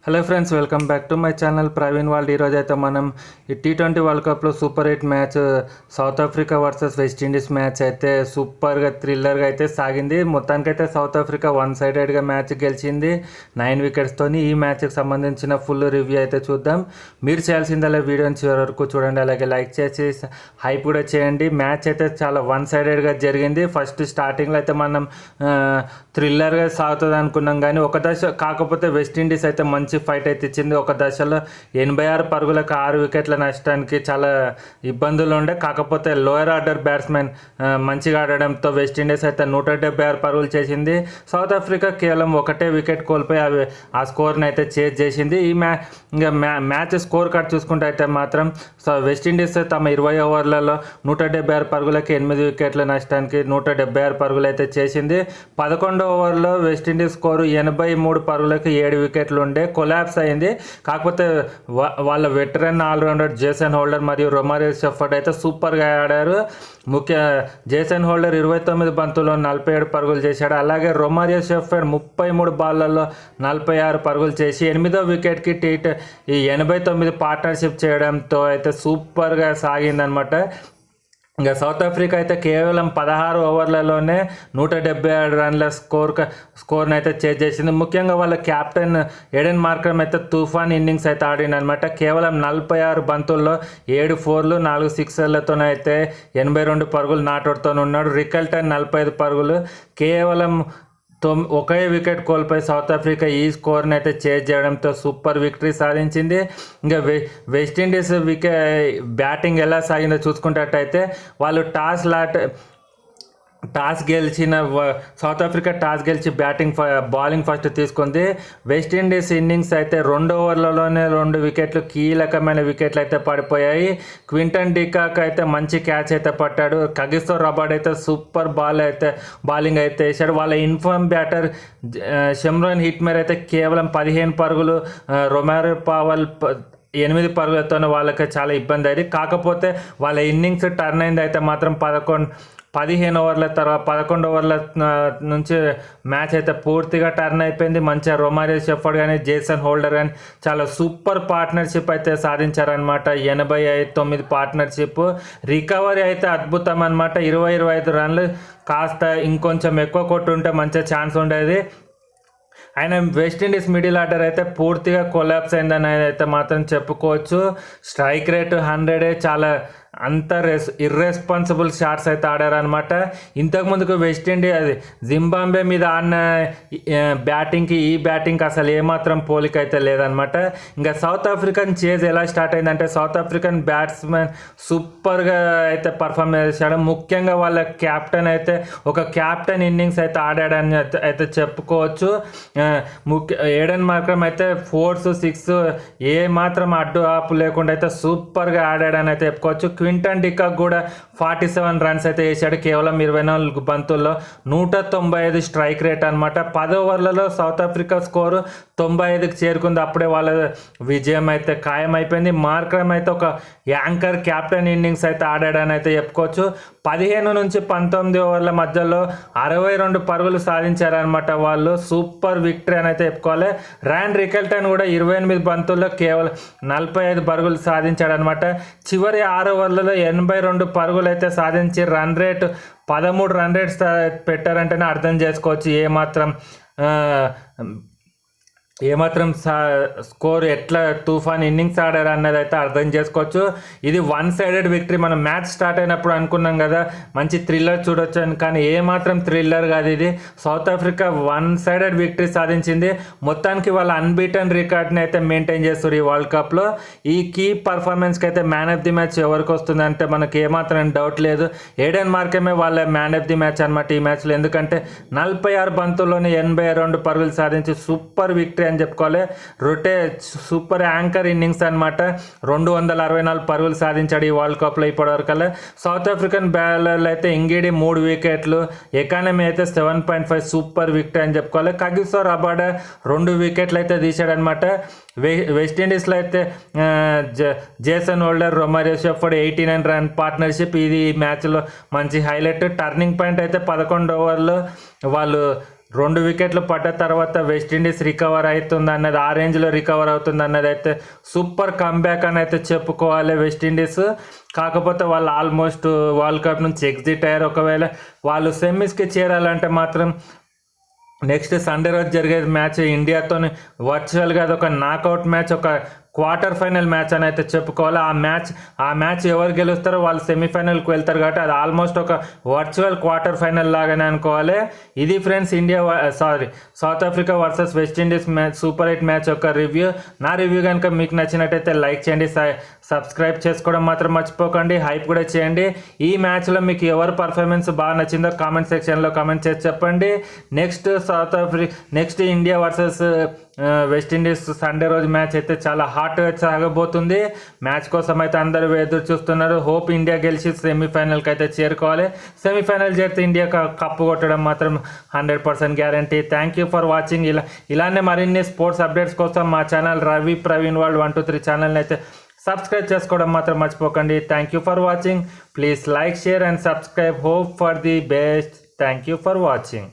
Hello friends, welcome back to my channel Praveen world. ఈరోజు అయితే మనం ఈ T20 వరల్డ్ కప్లో super 8 match south Africa versus West Indies match అయితే సూపర్గా థ్రిల్లర్గా అయితే సాగింది. మొత్తానికైతే సౌత్ ఆఫ్రికా వన్ సైడెడ్గా మ్యాచ్ గెలిచింది 9 వికెట్స్తోని. ఈ మ్యాచ్కి సంబంధించిన ఫుల్ రివ్యూ అయితే చూద్దాం. మీరు చేయాల్సిందల్లా వీడియోని చివరి వరకు చూడండి, అలాగే లైక్ చేసి హైప్ కూడా చేయండి. మ్యాచ్ అయితే చాలా వన్ సైడెడ్గా జరిగింది. ఫస్ట్ స్టార్టింగ్లో అయితే మనం థ్రిల్లర్గా సాగుతుంది అనుకున్నాం, కానీ ఒక దశ కాకపోతే వెస్టిండీస్ అయితే మంచి ఫైట్ అయితే ఇచ్చింది. ఒక దశలో 86 పరుగులకు 6 వికెట్ల నష్టానికి చాలా ఇబ్బందులు ఉండే. కాకపోతే లోయర్ ఆర్డర్ బ్యాట్స్మెన్ మంచిగా ఆడడంతో వెస్టిండీస్ అయితే 176 పరుగులు చేసింది. సౌత్ ఆఫ్రికా కేవలం ఒకటే వికెట్ కోల్పోయి ఆ స్కోర్ని అయితే చేజ్ చేసింది. ఈ మ్యాచ్ స్కోర్ కార్డ్ చూసుకుంటే అయితే మాత్రం వెస్టిండీస్ తమ 20 ఓవర్లలో 176 పరుగులకి 8 వికెట్ల నష్టానికి 176 పరుగులు అయితే చేసింది. 11 ఓవర్లో వెస్టిండీస్ స్కోరు 83 పరుగులకి 7 వికెట్లు ఉండే, కొలాప్స్ అయింది. కాకపోతే వాళ్ళ వెటరన్ ఆల్రౌండర్ జేసన్ హోల్డర్ మరియు రొమారియో షెఫర్డ్ అయితే సూపర్గా ఆడారు. జేసన్ హోల్డర్ 29 బంతుల్లో 47 పరుగులు చేశాడు. అలాగే రొమారియో షెఫర్డ్ 33 బాళ్లలో 46 పరుగులు చేసి 8వ వికెట్కి ఈ 89 పార్ట్నర్షిప్ చేయడంతో అయితే సూపర్గా సాగిందనమాట. ఇంకా సౌత్ ఆఫ్రికా అయితే కేవలం 16 ఓవర్లలోనే 176 రన్ల స్కోర్ని అయితే చేజ్ చేసింది. ముఖ్యంగా వాళ్ళ కెప్టెన్ ఎడెన్ మార్క్రమ్ అయితే తుఫాన్ ఇన్నింగ్స్ అయితే ఆడిందనమాట. కేవలం 46 బంతుల్లో 7 4లు 4 సిక్సర్లతోనైతే 82 పరుగులు నాటౌట్తో ఉన్నాడు. రికల్టన్ 45 పరుగులు. కేవలం ఒకే వికెట్ కోల్పోయి సౌత్ ఆఫ్రికా ఈ స్కోర్ని అయితే చేజ్ చేయడంతో సూపర్ విక్టరీ సాధించింది. ఇంకా వెస్టిండీస్ బ్యాటింగ్ ఎలా సాగిందో చూసుకున్నట్టయితే వాళ్ళు టాస్ గెలిచిన సౌత్ ఆఫ్రికా టాస్ గెలిచి బౌలింగ్ ఫస్ట్ తీసుకుంది. వెస్టిండీస్ ఇన్నింగ్స్ అయితే 2 ఓవర్లలోనే 2 వికెట్లు, కీలకమైన వికెట్లు అయితే పడిపోయాయి. క్వింటన్ డికాక్ అయితే మంచి క్యాచ్ అయితే పట్టాడు. కగిసో రబార్డ్ అయితే సూపర్ బౌలింగ్ అయితే వేశాడు. వాళ్ళ ఇన్ఫార్మ్ బ్యాటర్ షెమ్రాన్ హిట్మేర్ అయితే కేవలం 15 పరుగులు, రొమారియో పావెల్ 8 పరుగులతోనే వాళ్ళకి చాలా ఇబ్బంది అయింది. కాకపోతే వాళ్ళ ఇన్నింగ్స్ టర్న్ అయింది అయితే మాత్రం 15 ఓవర్ల తర్వాత 11 ఓవర్ల నుంచి మ్యాచ్ అయితే పూర్తిగా టర్న్ అయిపోయింది. మంచిగా రొమారియో షెఫర్డ్ కానీ జేసన్ హోల్డర్ కానీ చాలా సూపర్ పార్ట్నర్షిప్ అయితే సాధించారనమాట. 89 పార్ట్నర్షిప్. రికవరీ అయితే అద్భుతం అనమాట. 20-25 రన్లు కాస్త ఇంకొంచెం ఎక్కువ కొట్టుంటే మంచిగా ఛాన్స్ ఉండేది. ఆయన వెస్టిండీస్ మిడిల్ ఆర్డర్ అయితే పూర్తిగా కొలాప్స్ అయిందని అయితే మాత్రం చెప్పుకోవచ్చు. స్ట్రైక్ రేట్ 100, చాలా అంత ఇర్రెస్పాన్సిబుల్ షాట్స్ అయితే ఆడారనమాట. ఇంతకుముందుకు వెస్టిండీస్ అది జింబాబ్వే మీద ఆడిన బ్యాటింగ్కి ఈ బ్యాటింగ్కి అసలు ఏమాత్రం పోలిక అయితే లేదనమాట. ఇంకా సౌత్ ఆఫ్రికన్ చేజ్ ఎలా స్టార్ట్ అయిందంటే సౌత్ ఆఫ్రికన్ బ్యాట్స్మెన్ సూపర్గా అయితే పర్ఫామ్ చేశాడు. ముఖ్యంగా వాళ్ళ క్యాప్టెన్ అయితే ఒక క్యాప్టెన్ ఇన్నింగ్స్ అయితే ఆడాడని అయితే చెప్పుకోవచ్చు. ఎడెన్ మార్క్రమ్ అయితే 4s 6 ఏ మాత్రం అడ్డు ఆపు లేకుండా అయితే సూపర్గా ఆడాడని అయితే చెప్పుకోవచ్చు. క్వింటన్ డికాక్ కూడా 47 రన్స్ అయితే వేసాడు. కేవలం 24 బంతుల్లో 195 స్ట్రైక్ రేట్ అనమాట. 10 ఓవర్లలో సౌత్ ఆఫ్రికా స్కోరు 95కి చేరుకుంది. అప్పుడే వాళ్ళ విజయం అయితే ఖాయమైపోయింది. మార్క్రమ్ అయితే ఒక యాంకర్ క్యాప్టెన్ ఇన్నింగ్స్ అయితే ఆడాడని అయితే చెప్పుకోవచ్చు. 15 నుంచి 19 ఓవర్ల మధ్యలో 62 పరుగులు సాధించారనమాట. వాళ్ళు సూపర్ విక్టరీ అని అయితే చెప్పుకోవాలి. ర్యాన్ రికల్టన్ కూడా 28 బంతుల్లో కేవలం 45 పరుగులు సాధించాడనమాట. చివరి 6 ఓవర్లలో 82 పరుగులు అయితే సాధించి రన్ రేట్ 13 రన్ రేట్స్ పెట్టారంటేనే అర్థం చేసుకోవచ్చు ఏమాత్రం స్కోర్ ఎట్లా తుఫాన్ ఇన్నింగ్స్ ఆడారు అన్నది అయితే అర్థం చేసుకోవచ్చు. ఇది వన్ సైడెడ్ విక్టరీ. మనం మ్యాచ్ స్టార్ట్ అయినప్పుడు అనుకున్నాం కదా మంచి థ్రిల్లర్ చూడొచ్చు అని, కానీ ఏమాత్రం థ్రిల్లర్ కాదు ఇది. South Africa one sided victory సాధించింది. మొత్తానికి వాళ్ళ అన్బీటన్ రికార్డ్ని అయితే మెయింటైన్ చేస్తారు ఈ వరల్డ్ కప్లో. ఈ కీ పర్ఫార్మెన్స్కి అయితే మ్యాన్ ఆఫ్ ది మ్యాచ్ ఎవరికి వస్తుందంటే మనకి ఏమాత్రం డౌట్ లేదు, ఎడెన్ మార్క్రమే వాళ్ళ మ్యాన్ ఆఫ్ ది మ్యాచ్ అనమాట ఈ మ్యాచ్లో. ఎందుకంటే 46 బంతుల్లోనే 82 పరుగులు సాధించి సూపర్ విక్టరీ అని చెప్పుకోవాలి. సూపర్ యాంకర్ ఇన్నింగ్స్ అనమాట. 264 పరుగులు సాధించాడు ఈ వరల్డ్ కప్లో ఇప్పటివరకల్లా. సౌత్ ఆఫ్రికన్ బౌలర్లు అయితే ఇంగిడి 3 వికెట్లు, ఎకానమీ అయితే 7.5 సూపర్ విక్టరీ అని చెప్పుకోవాలి. కగిసో రబార్డ్ 2 వికెట్లు అయితే తీశాడనమాట. వెస్టిండీస్లో అయితే Jason holder Romario shepherd 89 run partnership. ఇది ఈ మ్యాచ్లో మంచి హైలైట్. టర్నింగ్ పాయింట్ అయితే 11 ఓవర్లో వాళ్ళు 2 వికెట్లు పడ్డ తర్వాత వెస్టిండీస్ రికవర్ అవుతుంది అన్నది, ఆ రేంజ్లో రికవర్ అవుతుంది అన్నది అయితే సూపర్ కంబ్యాక్ అని అయితే చెప్పుకోవాలి వెస్టిండీస్. కాకపోతే వాళ్ళు ఆల్మోస్ట్ వరల్డ్ కప్ నుంచి ఎగ్జిట్ అయ్యారు. ఒకవేళ వాళ్ళు సెమీస్కి చేరాలంటే మాత్రం నెక్స్ట్ సండే రోజు జరిగేది మ్యాచ్ ఇండియాతో వర్చువల్గా అది ఒక నాకౌట్ మ్యాచ్, ఒక క్వార్టర్ ఫైనల్ మ్యాచ్ అని అయితే చెప్పుకోవాలి. ఆ మ్యాచ్ ఎవరు గెలుస్తారో వాళ్ళు సెమీఫైనల్కి వెళ్తారు కాబట్టి అది ఆల్మోస్ట్ ఒక వర్చువల్ క్వార్టర్ ఫైనల్ లాగానే అనుకోవాలి. ఇది friends south Africa versus West Indies match super 8 match యొక్క రివ్యూ. నా రివ్యూ కనుక మీకు నచ్చినట్టయితే లైక్ చేయండి, సబ్స్క్రైబ్ చేసుకోవడం మాత్రం మర్చిపోకండి, హైప్ కూడా చేయండి. ఈ మ్యాచ్లో మీకు ఎవరు పర్ఫార్మెన్స్ బాగా నచ్చిందో కామెంట్ సెక్షన్లో కామెంట్ చేసి చెప్పండి. Next India versus West Indies Sunday రోజు మ్యాచ్ అయితే చాలా హాట్గా సాగబోతుంది. మ్యాచ్ కోసం అయితే అందరూ ఎదురు చూస్తున్నారు. హోప్ ఇండియా గెలిచి సెమీఫైనల్కి అయితే చేరుకోవాలి. సెమీఫైనల్ చేరితే ఇండియా కప్పు కొట్టడం మాత్రం 100% guarantee. Thank you for watching. ఇలానే మరిన్ని స్పోర్ట్స్ అప్డేట్స్ కోసం మా ఛానల్ రవి ప్రవీణ్ వరల్డ్ 123 ఛానల్ని అయితే సబ్స్క్రైబ్ చేసుకోవడం మాత్రం మర్చిపోకండి. Thank you for watching. Please like, share and subscribe. Hope for the best. Thank you for watching.